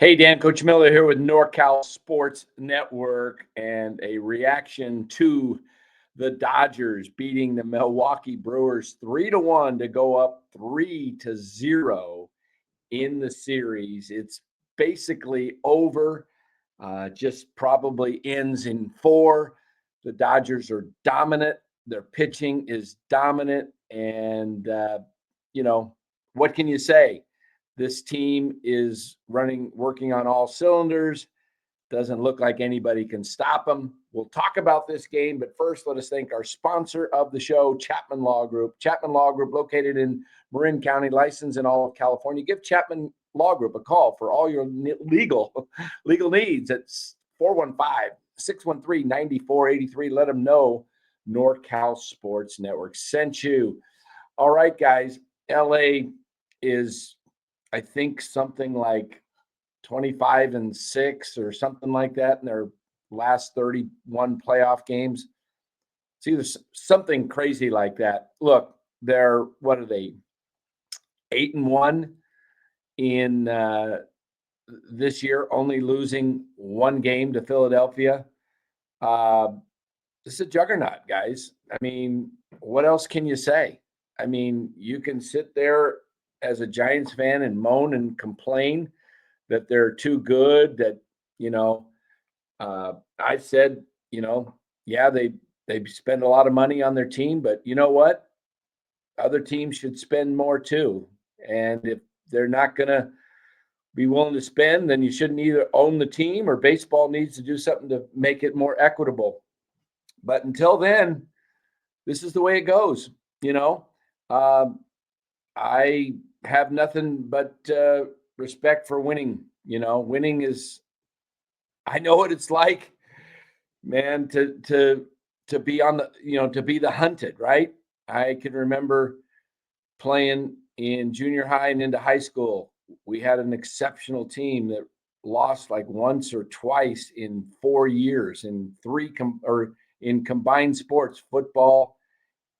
Hey, Dan, Coach Miller here with NorCal Sports Network and a reaction to the Dodgers beating the Milwaukee Brewers 3-1 to go up 3-0 in the series. It's basically over, just probably ends in 4. The Dodgers are dominant. Their pitching is dominant. And, what can you say? This team is working on all cylinders. Doesn't look like anybody can stop them. We'll talk about this game, but first, let us thank our sponsor of the show, Chapman Law Group. Chapman Law Group, located in Marin County, licensed in all of California. Give Chapman Law Group a call for all your legal needs. It's 415-613-9483. Let them know NorCal Sports Network sent you. All right, guys. LA is, I think, something like 25-6 or something like that in their last 31 playoff games. It's either something crazy like that. Look, what are they? 8-1 in this year, only losing one game to Philadelphia. This is a juggernaut, guys. I mean, what else can you say? I mean, you can sit there as a Giants fan and moan and complain that they're too good, that, I said, yeah, they spend a lot of money on their team, but you know what? Other teams should spend more too. And if they're not going to be willing to spend, then you shouldn't either own the team, or baseball needs to do something to make it more equitable. But until then, this is the way it goes. I have nothing but respect for winning. Winning is, I know what it's like, man, to be on the, to be the hunted, right? I can remember playing in junior high and into high school. We had an exceptional team that lost like once or twice in 4 years in in combined sports, football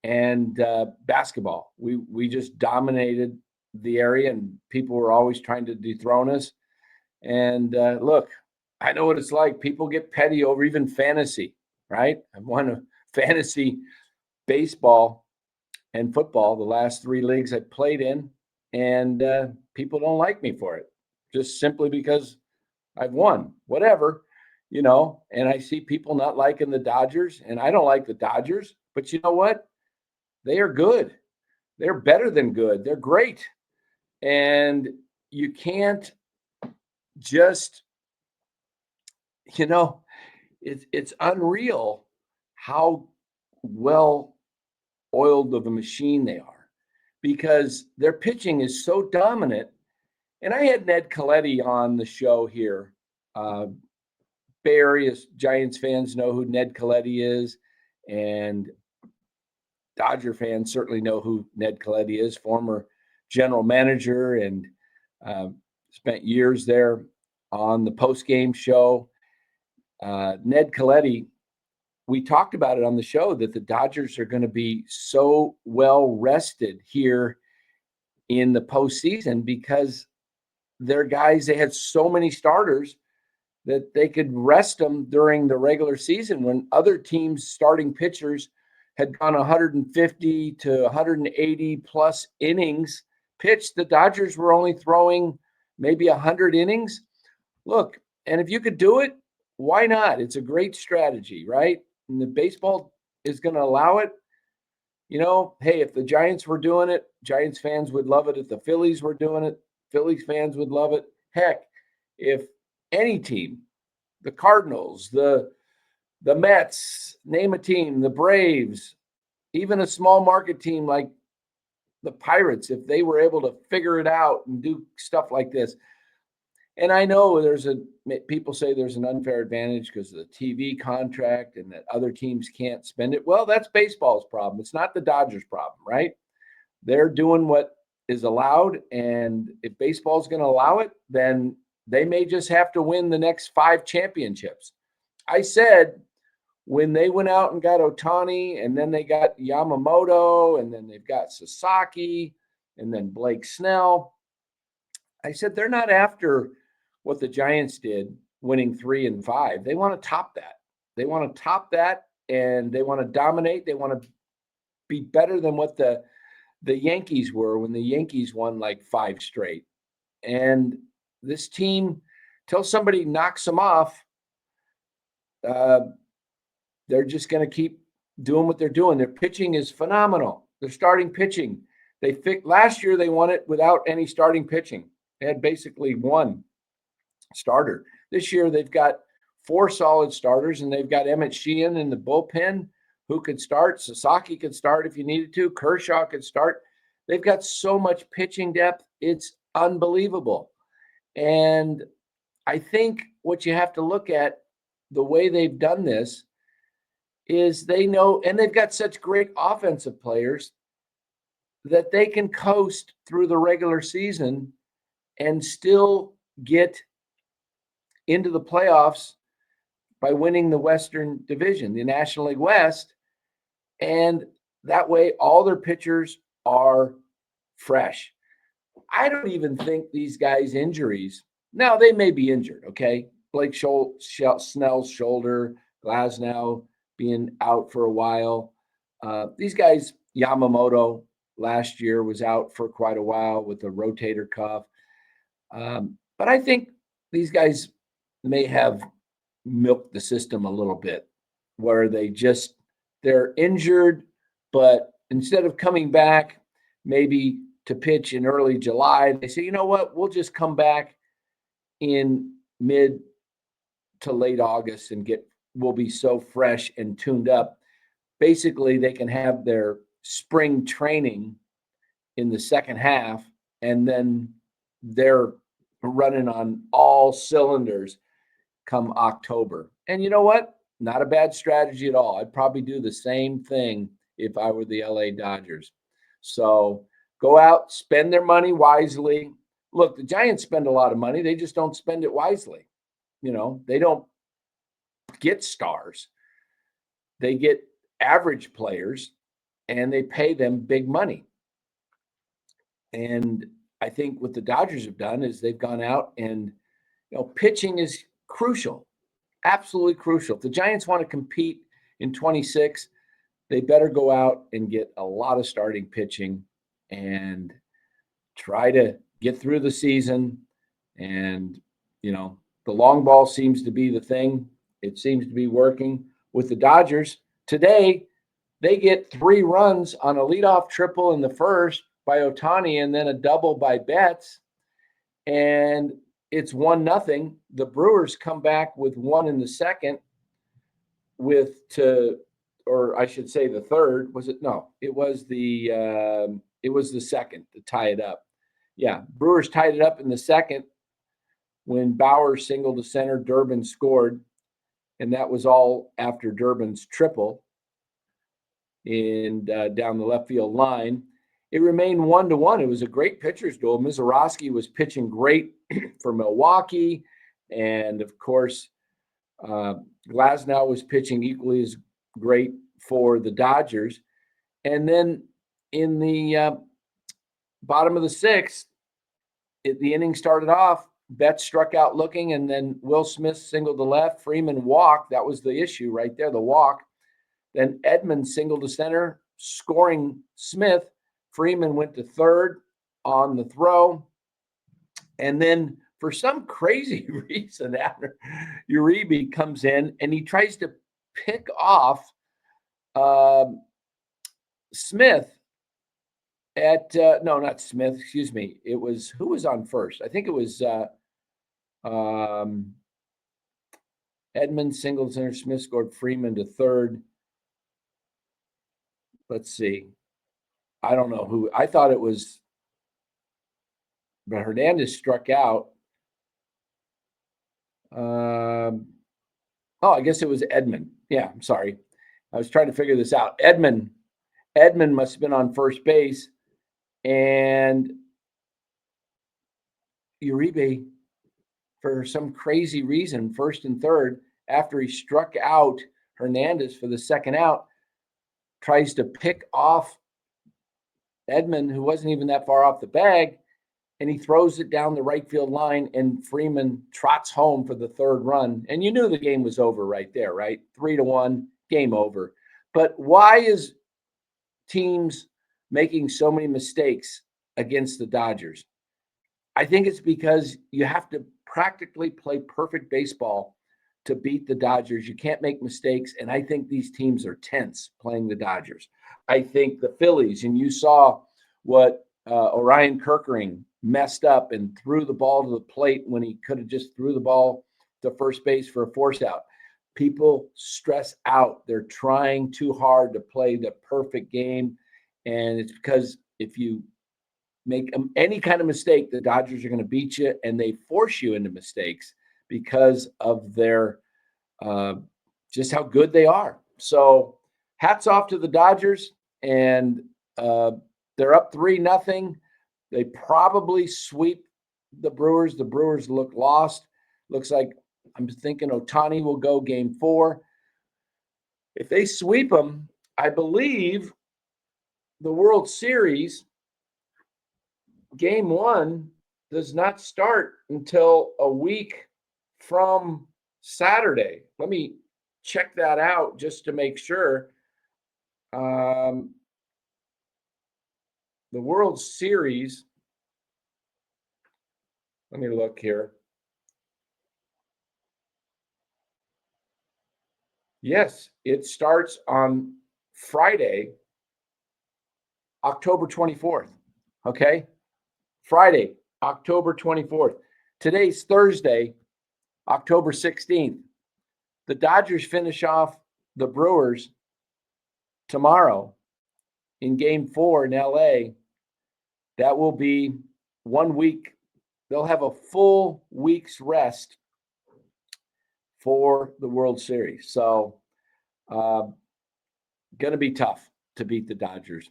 and basketball. We just dominated the area, and people were always trying to dethrone us. And look, I know what it's like. People get petty over even fantasy, right? I've won a fantasy baseball and football, the last 3 leagues I played in, and people don't like me for it, just simply because I've won, whatever, and I see people not liking the Dodgers, and I don't like the Dodgers, but you know what? They are good. They're better than good. They're great. And you can't just, it's unreal how well oiled of a machine they are, because their pitching is so dominant. And I had Ned Colletti on the show here. Bay Area Giants fans know who Ned Colletti is, and Dodger fans certainly know who Ned Colletti is, former general manager, and spent years there on the post-game show. Ned Colletti, we talked about it on the show that the Dodgers are going to be so well rested here in the postseason because their guys, they had so many starters that they could rest them during the regular season when other teams' starting pitchers had gone 150 to 180 plus innings pitched. The Dodgers were only throwing maybe 100 innings. Look, and if you could do it, why not? It's a great strategy, right? And the baseball is going to allow it. Hey, if the Giants were doing it, Giants fans would love it. If the Phillies were doing it, Phillies fans would love it. Heck, if any team, the Cardinals, the Mets, name a team, the Braves, even a small market team like the Pirates, if they were able to figure it out and do stuff like this. And I know people say there's an unfair advantage because of the TV contract and that other teams can't spend it. Well, that's baseball's problem. It's not the Dodgers' problem, right? They're doing what is allowed. And if baseball's going to allow it, then they may just have to win the next 5 championships. I said when they went out and got Ohtani, and then they got Yamamoto, and then they've got Sasaki, and then Blake Snell, I said they're not after what the Giants did, winning 3 and 5. They want to top that. They want to top that, and they want to dominate. They want to be better than what the Yankees were when the Yankees won like 5 straight. And this team, till somebody knocks them off, they're just going to keep doing what they're doing. Their pitching is phenomenal. Their starting pitching. Last year they won it without any starting pitching. They had basically one starter. This year they've got 4 solid starters, and they've got Emmett Sheehan in the bullpen who could start. Sasaki could start if you needed to. Kershaw could start. They've got so much pitching depth. It's unbelievable. And I think what you have to look at, the way they've done this, is they know, and they've got such great offensive players that they can coast through the regular season and still get into the playoffs by winning the Western Division, the National League West. And that way, all their pitchers are fresh. I don't even think these guys' injuries, now they may be injured, okay? Blake Snell's shoulder, Glasnow being out for a while. These guys, Yamamoto last year was out for quite a while with a rotator cuff. But I think these guys may have milked the system a little bit, where they're injured, but instead of coming back maybe to pitch in early July, they say, you know what, we'll just come back in mid to late August and we'll be so fresh and tuned up. Basically, they can have their spring training in the second half, and then they're running on all cylinders come October. And you know what? Not a bad strategy at all. I'd probably do the same thing if I were the LA Dodgers. So go out, spend their money wisely. Look, the Giants spend a lot of money. They just don't spend it wisely. They don't get stars. They get average players, and they pay them big money. And I think what the Dodgers have done is they've gone out and, pitching is crucial, absolutely crucial. If the Giants want to compete in 26, they better go out and get a lot of starting pitching and try to get through the season. And, the long ball seems to be the thing. It seems to be working with the Dodgers. Today, they get 3 runs on a leadoff triple in the first by Ohtani, and then a double by Betts, and it's 1-0. The Brewers come back with 1 in the second, or I should say the third. Was it? No, it was the second to tie it up. Yeah, Brewers tied it up in the second when Bauer singled to center, Durbin scored, and that was all after Durbin's triple and down the left field line. It remained 1-1. It was a great pitcher's duel. Mizorowski was pitching great for Milwaukee. And, of course, Glasnow was pitching equally as great for the Dodgers. And then in the bottom of the 6th, the inning started off. Betts struck out looking, and then Will Smith singled to left. Freeman walked. That was the issue right there, the walk. Then Edman singled to center, scoring Smith. Freeman went to third on the throw. And then for some crazy reason, after Uribe comes in and he tries to pick off Smith no, not Smith, excuse me. It was, who was on first? I think it was Edman singled center, Smith scored, Freeman to third. Let's see. I don't know who. I thought it was, but Hernandez struck out. I guess it was Edman. Yeah, I'm sorry. I was trying to figure this out. Edman must have been on first base, and Uribe, for some crazy reason, first and third, after he struck out Hernandez for the second out, tries to pick off Edman, who wasn't even that far off the bag, and he throws it down the right field line, and Freeman trots home for the third run. And you knew the game was over right there, right? 3-1, game over. But why is teams making so many mistakes against the Dodgers? I think it's because you have to practically play perfect baseball to beat the Dodgers. You can't make mistakes. And I think these teams are tense playing the Dodgers. I think the Phillies, and you saw what Orion Kerkering messed up and threw the ball to the plate when he could have just threw the ball to first base for a force out. People stress out. They're trying too hard to play the perfect game. And it's because if you make any kind of mistake, the Dodgers are going to beat you, and they force you into mistakes because of their just how good they are. So hats off to the Dodgers, and they're up 3-0. They probably sweep the Brewers. The Brewers look lost. Looks like I'm thinking Ohtani will go game 4. If they sweep them, I believe the World Series game 1 does not start until a week from Saturday. Let me check that out just to make sure. The World Series, let me look here. Yes, it starts on Friday, October 24th. Okay? Friday, October 24th. Today's Thursday, October 16th. The Dodgers finish off the Brewers tomorrow in game 4 in LA. That will be 1 week. They'll have a full week's rest for the World Series. So, going to be tough to beat the Dodgers.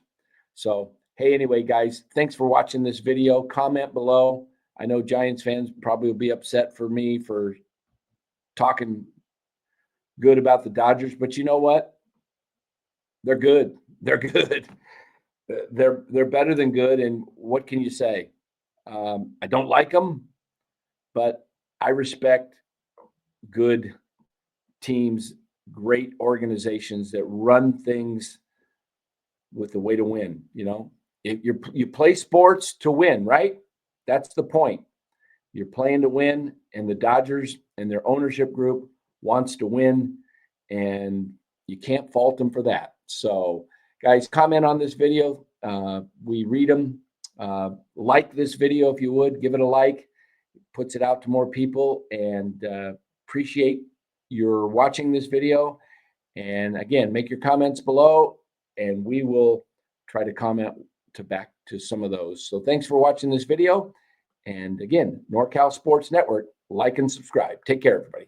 So, hey, anyway, guys, thanks for watching this video. Comment below. I know Giants fans probably will be upset for me for talking good about the Dodgers, but you know what? They're good. They're good. They're better than good. And what can you say? I don't like them, but I respect good teams, great organizations that run things with the way to win. You know, if you play sports to win, right? That's the point. You're playing to win, and the Dodgers and their ownership group wants to win, and you can't fault them for that. So, guys, comment on this video. We read them. Like this video if you would. Give it a like. It puts it out to more people, and appreciate your watching this video. And again, make your comments below, and we will try to comment back to some of those. So thanks for watching this video. And again, NorCal Sports Network, like and subscribe. Take care, everybody.